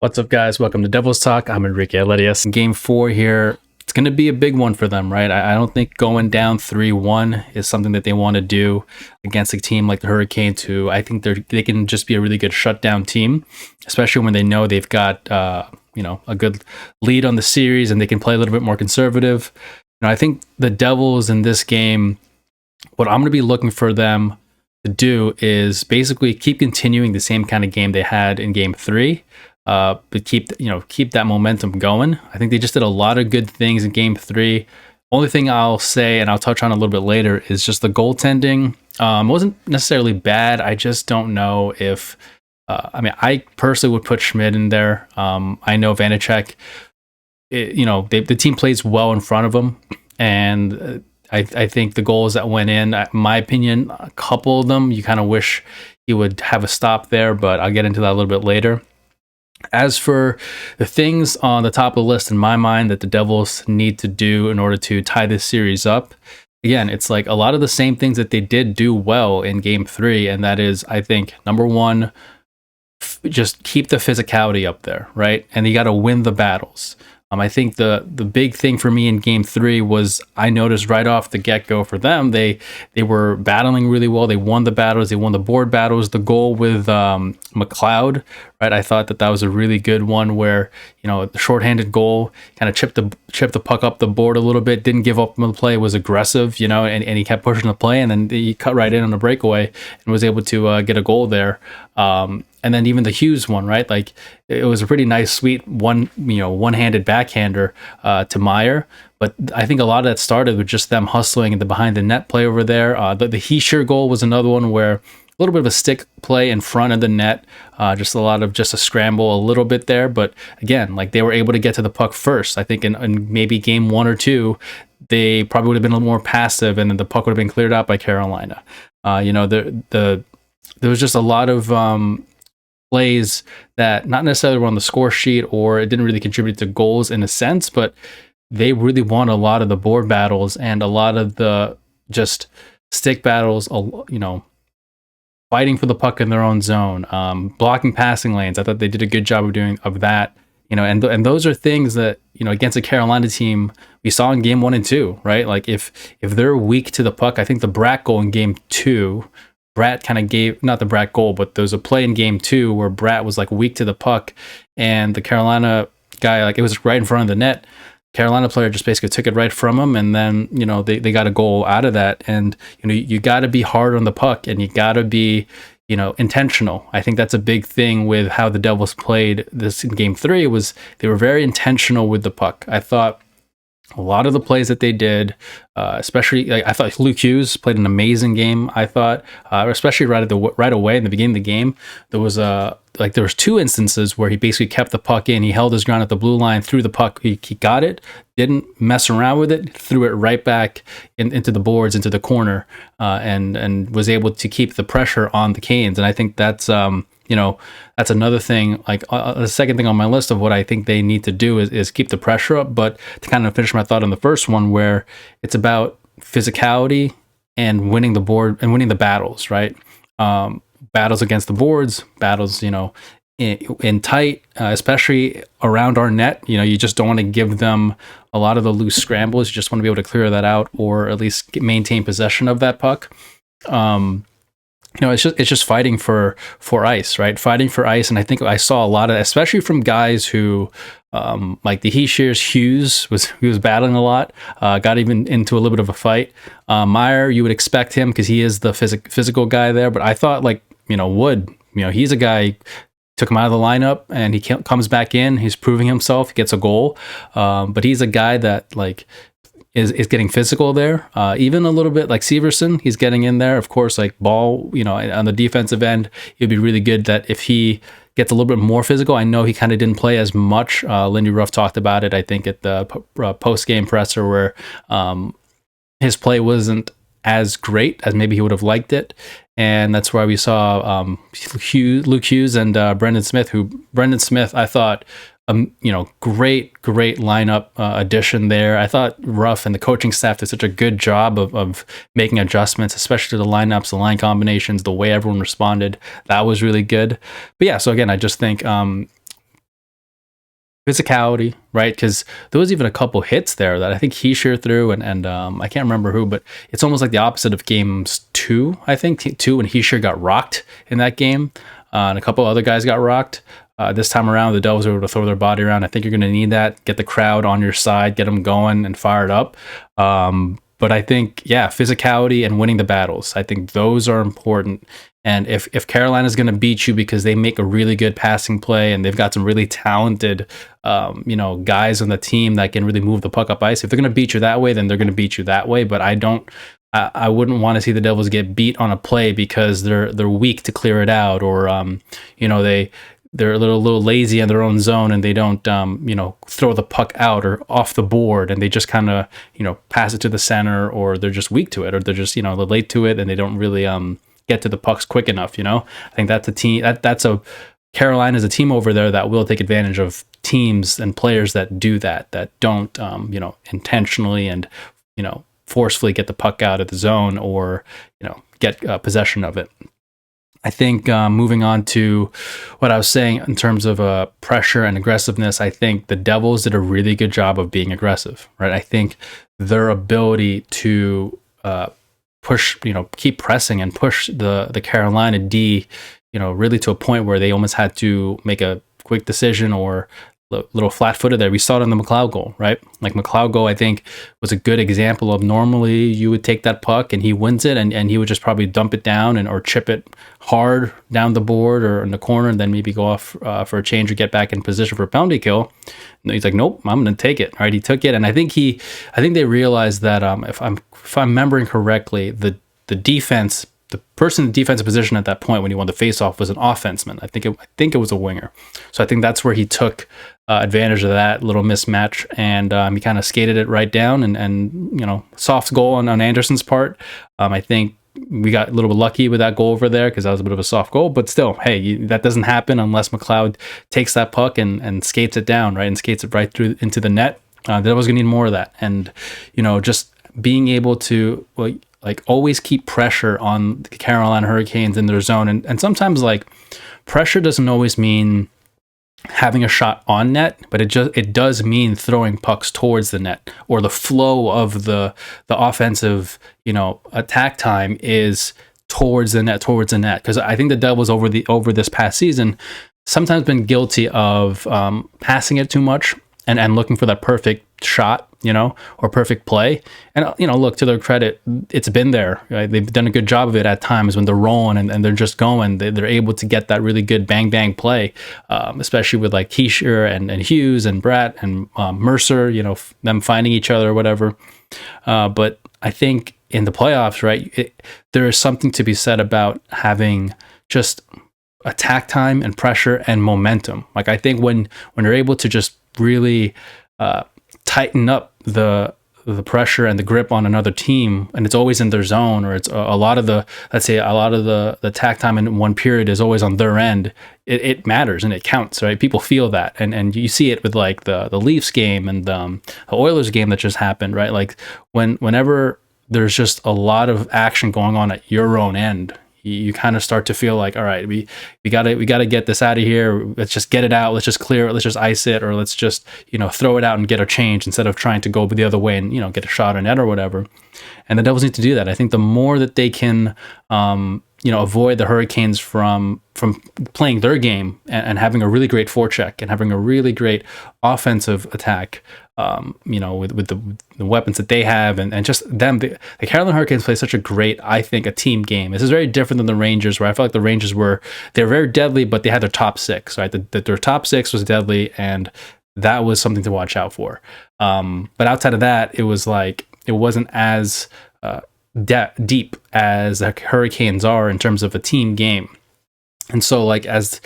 What's up, guys? Welcome to Devils Talk. I'm Enrique Aledius. Game 4 here. It's going to be a big one for them, right? I don't think going down 3-1 is something that they want to do against a team like the Hurricanes, who I think they can just be a really good shutdown team, especially when they know they've got a good lead on the series and they can play a little bit more conservative. I think the Devils in this game, what I'm going to be looking for them to do is basically keep continuing the same kind of game they had in Game 3. But keep that momentum going. I think they just did a lot of good things in Game 3. Only thing I'll say, and I'll touch on a little bit later, is just the goaltending. It wasn't necessarily bad. I just don't know if. I personally would put Schmidt in there. I know Vanacek. The team plays well in front of him, and I think the goals that went in, in my opinion, a couple of them, you kind of wish he would have a stop there, but I'll get into that a little bit later. As for the things on the top of the list in my mind that the Devils need to do in order to tie this series up, again, it's like a lot of the same things that they did do well in Game 3, and that is, I think, number one, just keep the physicality up there, right? And you got to win the battles. I think the big thing for me in Game 3 was I noticed right off the get-go for them, they were battling really well. They won the battles. They won the board battles. The goal with McLeod, right? I thought that was a really good one where, the shorthanded goal kind of chipped the puck up the board a little bit, didn't give up on the play, was aggressive, and he kept pushing the play, and then he cut right in on a breakaway and was able to get a goal there. And then even the Hughes one, right? Like it was a pretty nice, sweet one-handed backhander to Meier. But I think a lot of that started with just them hustling and the behind the net play over there. The Hischier goal was another one where a little bit of a stick play in front of the net, just a scramble a little bit there. But again, like they were able to get to the puck first. I think in maybe Game 1 or 2, they probably would have been a little more passive, and then the puck would have been cleared out by Carolina. There was just a lot of plays that not necessarily were on the score sheet, or it didn't really contribute to goals in a sense, but they really won a lot of the board battles and a lot of the just stick battles, fighting for the puck in their own zone, blocking passing lanes. I thought they did a good job of that, and those are things that, against a Carolina team we saw in Game 1 and 2, right? Like if they're weak to the puck, I think the Bratt goal in Game 2, Bratt kind of gave, not the Bratt goal, but there was a play in Game 2 where Bratt was like weak to the puck, and the Carolina guy, like it was right in front of the net. Carolina player just basically took it right from him, and then they got a goal out of that. And you got to be hard on the puck, and you got to be intentional. I think that's a big thing with how the Devils played this in Game 3 was they were very intentional with the puck. I thought a lot of the plays that they did, especially, I thought Luke Hughes played an amazing game. I thought, especially right away in the beginning of the game, there was two instances where he basically kept the puck in. He held his ground at the blue line, threw the puck. He got it, didn't mess around with it, threw it right back into the boards, into the corner, and was able to keep the pressure on the Canes. And I think that's that's another thing. Like the second thing on my list of what I think they need to do is keep the pressure up. But to kind of finish my thought on the first one, where it's about physicality and winning the board and winning the battles, right? Battles against the boards, battles, in tight, especially around our net. You just don't want to give them a lot of the loose scrambles. You just want to be able to clear that out, or at least maintain possession of that puck. It's just fighting for ice, right? Fighting for ice. And I think I saw a lot of, especially from guys who, like the Hughes was battling a lot, got even into a little bit of a fight. Meier, you would expect him because he is the physical guy there. But I thought Wood, he's a guy, took him out of the lineup and he comes back in. He's proving himself. He gets a goal. But he's a guy that is getting physical there. Even a little bit like Severson, he's getting in there. Of course, like Ball, on the defensive end, it'd be really good that if he gets a little bit more physical. I know he kind of didn't play as much. Lindy Ruff talked about it, I think, at the post-game presser, where his play wasn't as great as maybe he would have liked it. And that's why we saw Luke Hughes and Brendan Smith, Brendan Smith, I thought, great lineup addition there. I thought Ruff and the coaching staff did such a good job of making adjustments, especially to the lineups, the line combinations, the way everyone responded. That was really good. But yeah, so again, I just think physicality, right? Because there was even a couple hits there that I think Hischier threw, and I can't remember who, but it's almost like the opposite of games 2, I think, 2 when Hischier got rocked in that game, and a couple other guys got rocked. This time around, the Devils were able to throw their body around. I think you're going to need that, get the crowd on your side, get them going and fired up. But I think, yeah, physicality and winning the battles, I think those are important. And if Carolina's going to beat you because they make a really good passing play and they've got some really talented, guys on the team that can really move the puck up ice, if they're going to beat you that way, then they're going to beat you that way. But I wouldn't want to see the Devils get beat on a play because they're weak to clear it out, or they're a little lazy in their own zone and they don't throw the puck out or off the board, and they just kind of pass it to the center, or they're just weak to it, or they're just they're late to it and they don't really get to the pucks quick enough. I think that's a team Carolina's a team over there that will take advantage of teams and players that do that don't intentionally and forcefully get the puck out of the zone, or get possession of it. I think moving on to what I was saying in terms of pressure and aggressiveness, I think the Devils did a really good job of being aggressive, right? I think their ability to push, keep pressing and push the Carolina D, really to a point where they almost had to make a quick decision or little flat-footed there. We saw it in the McLeod goal, right? Like McLeod goal, I think, was a good example of normally you would take that puck and he wins it, and he would just probably dump it down or chip it hard down the board or in the corner, and then maybe go off for a change or get back in position for a penalty kill. And he's like, nope, I'm going to take it. Right? He took it, and I think they realized that if I'm remembering correctly, the defense. The person in the defensive position at that point when he won the faceoff was an offenseman. I think it was a winger. So I think that's where he took advantage of that little mismatch, and he kind of skated it right down, and soft goal on Anderson's part. I think we got a little bit lucky with that goal over there because that was a bit of a soft goal, but still, hey, that doesn't happen unless McLeod takes that puck and skates it down, right, and skates it right through into the net. That was going to need more of that, and just being able to always keep pressure on the Carolina Hurricanes in their zone. And sometimes pressure doesn't always mean having a shot on net, but it does mean throwing pucks towards the net, or the flow of the offensive, attack time is towards the net. Because I think the Devils over this past season sometimes been guilty of passing it too much and looking for that perfect shot, or perfect play. And, look, to their credit, it's been there. Right? They've done a good job of it at times when they're rolling and they're just going. They're able to get that really good bang, bang play, especially with Hischier and Hughes and Bratt and Mercer, them finding each other or whatever. But I think in the playoffs, right, there is something to be said about having just attack time and pressure and momentum. I think when you're able to just really tighten up the pressure and the grip on another team, and it's always in their zone, or it's a lot of the attack time in one period is always on their end, it matters and it counts, right? People feel that, and you see it with the Leafs game and the Oilers game that just happened, right? Whenever there's just a lot of action going on at your own end, you kind of start to feel like, all right, we gotta get this out of here. Let's just get it out. Let's just clear it. Let's just ice it, or let's just throw it out and get a change instead of trying to go the other way and get a shot on net or whatever. And the Devils need to do that. I think the more that they can avoid the Hurricanes from playing their game and having a really great forecheck and having a really great offensive attack, with the weapons that they have and just them. The Carolina Hurricanes play such a great, I think, a team game. This is very different than the Rangers, where I felt like the Rangers they're very deadly, but they had their top six, right? Their top six was deadly, and that was something to watch out for. But outside of that, it wasn't as deep as the Hurricanes are in terms of a team game. And so, as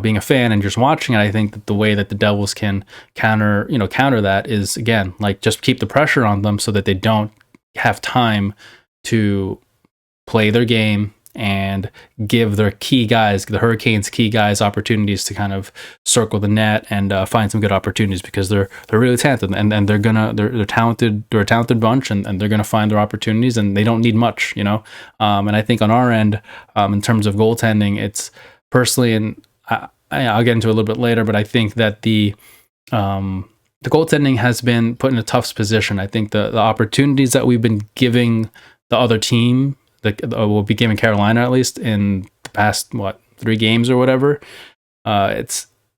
being a fan and just watching it, I think that the way that the Devils can counter that is, again, just keep the pressure on them so that they don't have time to play their game and give their key guys, the Hurricanes' key guys, opportunities to kind of circle the net and find some good opportunities, because they're really talented and they're talented. They're a talented bunch, and they're gonna find their opportunities, and they don't need much, And I think on our end, in terms of goaltending, it's personally, and I'll get into it a little bit later, but I think that the the goaltending has been put in a tough position. I think the opportunities that we've been giving the other team, we'll be giving Carolina at least in the past 3 games or whatever.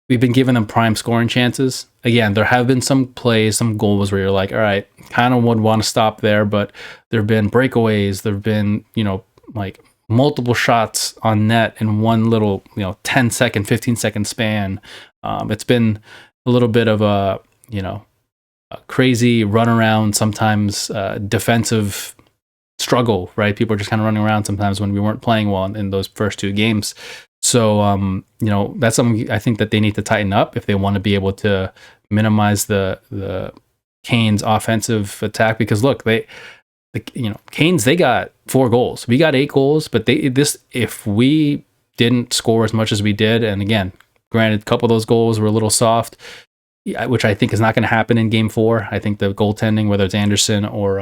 We've been giving them prime scoring chances. Again, there have been some plays, some goals where you're like, all right, kind of would want to stop there, but there have been breakaways. There have been, like multiple shots on net in one little, 10-second, 15-second span. It's been a little bit of a crazy run around, sometimes defensive struggle, right? People are just kind of running around sometimes when we weren't playing well in those first 2 games. So, that's something I think that they need to tighten up if they want to be able to minimize the Canes' offensive attack. Because look, Canes, they got 4 goals. We got 8 goals, but if we didn't score as much as we did, and again, granted, a couple of those goals were a little soft, which I think is not going to happen in Game 4. I think the goaltending, whether it's Anderson or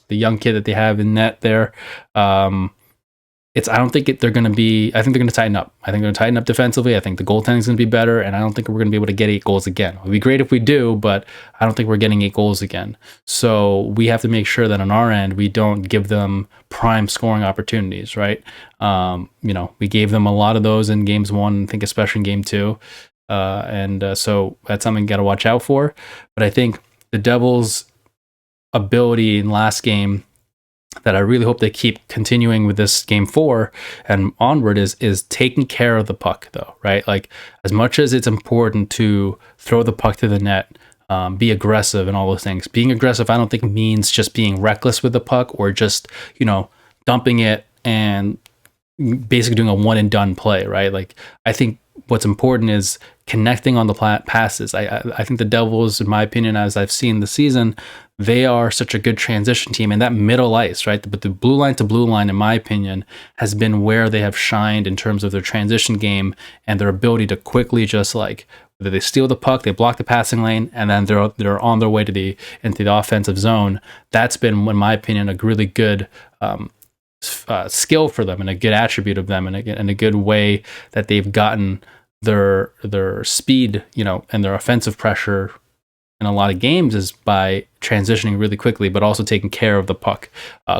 the young kid that they have in net there, I don't think they're going to be. I think they're going to tighten up. I think they're going to tighten up defensively. I think the goaltending is going to be better, and I don't think we're going to be able to get 8 goals again. It would be great if we do, but I don't think we're getting 8 goals again. So we have to make sure that on our end we don't give them prime scoring opportunities. Right? We gave them a lot of those in games 1. I think especially in game 2, so that's something you got to watch out for. But I think the Devils' ability in last game, that I really hope they keep continuing with this game 4 and onward, is taking care of the puck, though, right? Like, as much as it's important to throw the puck to the net, be aggressive and all those things. Being aggressive, I don't think means just being reckless with the puck or just, dumping it and basically doing a one and done play, right? Like, I think what's important is connecting on the passes. I think the Devils, in my opinion, as I've seen the season, they are such a good transition team, and that middle ice, right? But the blue line to blue line, in my opinion, has been where they have shined in terms of their transition game and their ability to quickly just like, whether they steal the puck, they block the passing lane, and then they're on their way into the offensive zone. That's been, in my opinion, a really good skill for them and a good attribute of them, and a good way that they've gotten their speed, and their offensive pressure in a lot of games is by transitioning really quickly, but also taking care of the puck,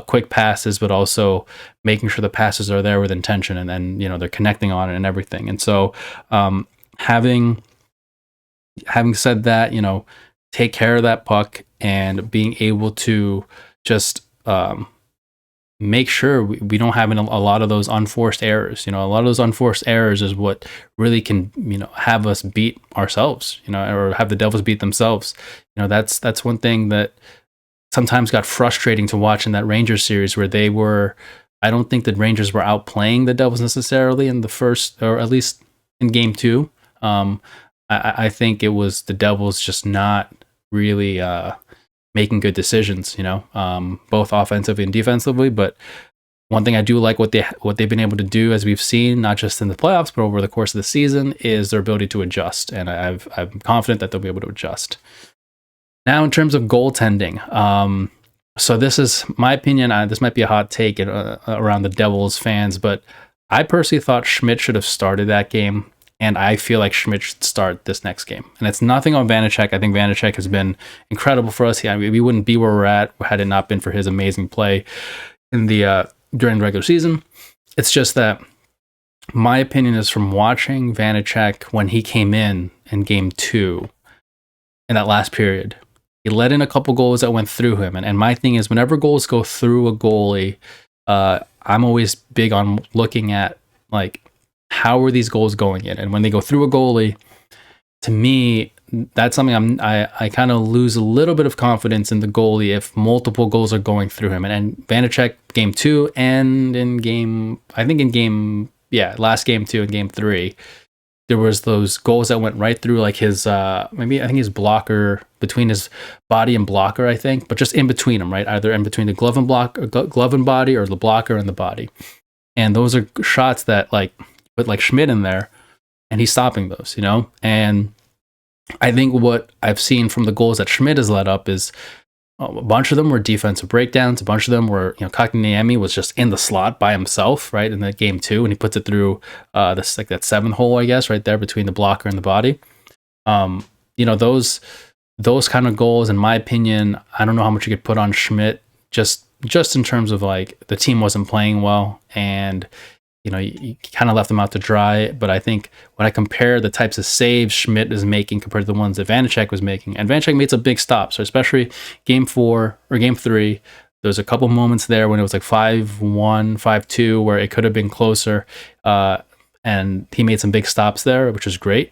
quick passes, but also making sure the passes are there with intention, and then they're connecting on it and everything. And so, having said that, take care of that puck and being able to just make sure we don't have a lot of those unforced errors. A lot of those unforced errors is what really can, have us beat ourselves, or have the Devils beat themselves. That's one thing that sometimes got frustrating to watch in that Rangers series, where I don't think the Rangers were outplaying the Devils necessarily in the first, or at least in game 2. I think it was the Devils just not really making good decisions, both offensively and defensively. But one thing I do like what they've been able to do, as we've seen, not just in the playoffs, but over the course of the season, is their ability to adjust. And I'm confident that they'll be able to adjust. Now, in terms of goaltending, so this is my opinion. This might be a hot take around the Devils fans, but I personally thought Schmidt should have started that game. And I feel like Schmidt should start this next game. And it's nothing on Vanacek. I think Vanacek has been incredible for us. We wouldn't be where we're at had it not been for his amazing play in the during the regular season. It's just that my opinion is, from watching Vanacek when he came in game 2, in that last period, he let in a couple goals that went through him. And my thing is, whenever goals go through a goalie, I'm always big on looking at, like, how are these goals going in? And when they go through a goalie, to me, that's something I kind of lose a little bit of confidence in the goalie if multiple goals are going through him. And Vanacek game 2 and last game 2 and game 3, there was those goals that went right through, like his his blocker, between his body and blocker, I think, but just in between them, right? Either in between the glove and body, or the blocker and the body. And those are shots that, like, put like Schmidt in there, and he's stopping those, And I think what I've seen from the goals that Schmidt has let up is a bunch of them were defensive breakdowns. A bunch of them were, Kotkaniemi was just in the slot by himself, right, in that game 2, and he puts it through that 7th hole, I guess, right there between the blocker and the body. those kind of goals, in my opinion, I don't know how much you could put on Schmidt, just in terms of like the team wasn't playing well, and you kind of left them out to dry. But I think when I compare the types of saves Schmidt is making compared to the ones that Vanacek was making, and Vanacek made some big stops, so especially game 4 or game 3, there's a couple moments there when it was like 5-1, 5-2, where it could have been closer, and he made some big stops there, which is great.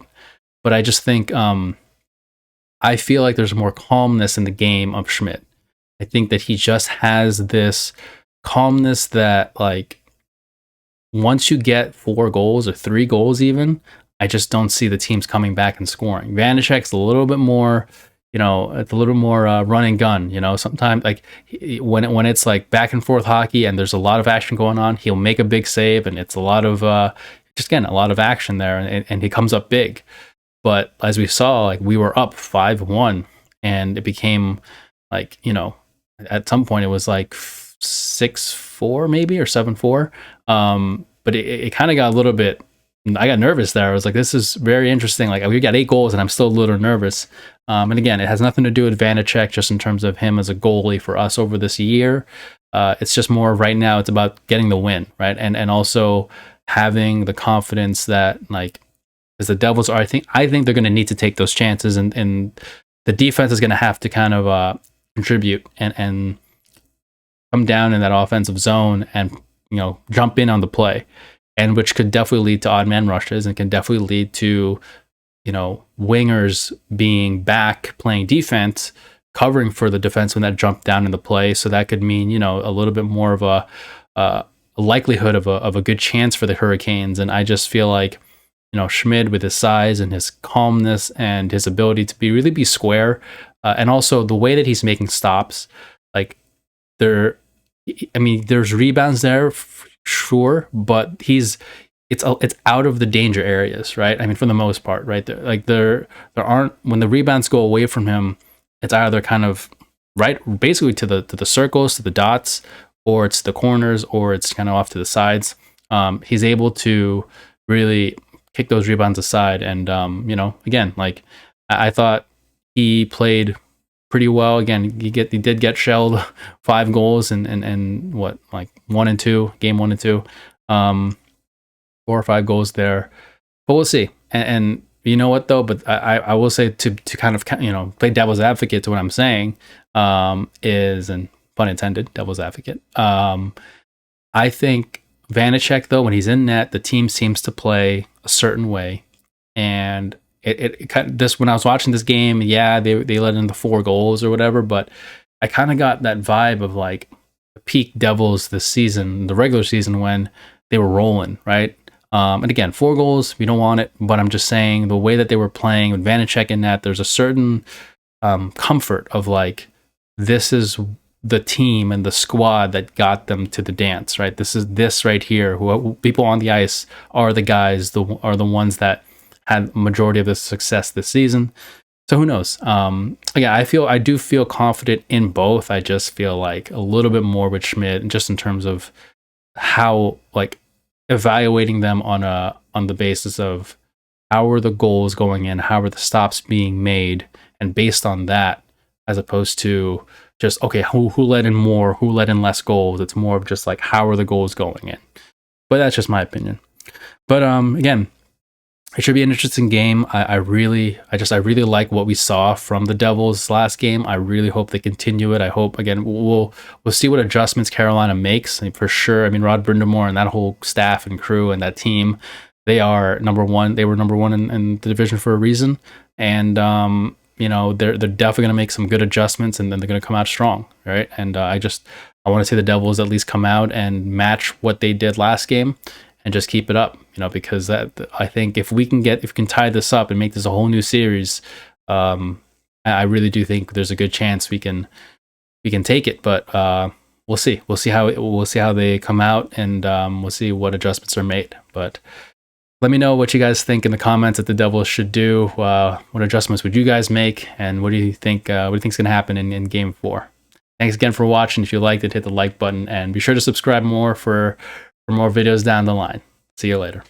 But I just think I feel like there's more calmness in the game of Schmidt. I think that he just has this calmness that, like, once you get 4 goals or 3 goals even, I just don't see the teams coming back and scoring. Vanacek's a little bit more, it's a little more run and gun. Sometimes, like, when it's like back and forth hockey and there's a lot of action going on, he'll make a big save, and it's a lot of just again a lot of action there, and he comes up big. But as we saw, like, we were up 5-1, and it became like, at some point it was like 6-4 maybe, or 7-4. But it kind of got a little bit, I got nervous there. I was like, this is very interesting. Like, we got 8 goals and I'm still a little nervous. And again, it has nothing to do with Vanacek, just in terms of him as a goalie for us over this year. It's just more right now, it's about getting the win, right? And also having the confidence that, like, as the Devils are, I think they're going to need to take those chances, and the defense is going to have to kind of contribute and come down in that offensive zone and jump in on the play, and which could definitely lead to odd man rushes, and can definitely lead to wingers being back playing defense, covering for the defenseman that jumped down in the play. So that could mean a little bit more of a likelihood of a good chance for the Hurricanes. And I just feel like Schmidt, with his size and his calmness and his ability to really be square, and also the way that he's making stops, like, there's rebounds there, sure, but it's out of the danger areas, right? I mean, for the most part, right? There aren't, when the rebounds go away from him, it's either kind of right, basically to the circles, to the dots, or it's the corners, or it's kind of off to the sides. He's able to really kick those rebounds aside, and again, like, I thought he played pretty well. Again, he did get shelled 5 goals and what, like, 1 and 2, game 1 and 2, 4 or 5 goals there. But we'll see. And you know what though? But I will say, to kind of play devil's advocate to what I'm saying, is, and pun intended, devil's advocate. I think Vanacek, though, when he's in net, the team seems to play a certain way, and it kind of, this, when I was watching this game, yeah, they let in the 4 goals or whatever, but I kind of got that vibe of like the peak Devils this season, the regular season, when they were rolling, right? And again, 4 goals, we don't want it, but I'm just saying the way that they were playing with Vanacek in that, there's a certain comfort of like, this is the team and the squad that got them to the dance, right? This right here, who people on the ice are the guys, are the ones that had majority of the success this season. So who knows? Again, I do feel confident in both. I just feel like a little bit more with Schmidt, just in terms of how, like, evaluating them on the basis of how are the goals going in, how are the stops being made, and based on that, as opposed to just, okay, who let in more, who let in less goals. It's more of just like, how are the goals going in? But that's just my opinion. But again, it should be an interesting game. I really like what we saw from the Devils last game. I really hope they continue it. I hope, again, we'll see what adjustments Carolina makes, for sure. I mean, Rod Brindamore and that whole staff and crew and that team, they are number one. They were number one in the division for a reason. And they're definitely going to make some good adjustments, and then they're going to come out strong, right? And I want to see the Devils at least come out and match what they did last game, and just keep it up, because I think if we can tie this up and make this a whole new series, I really do think there's a good chance we can take it. But we'll see. We'll see how they come out, and we'll see what adjustments are made. But let me know what you guys think in the comments that the Devils should do. What adjustments would you guys make, and what do you think? What do you think is going to happen in Game 4? Thanks again for watching. If you liked it, hit the like button, and be sure to subscribe for more videos down the line. See you later.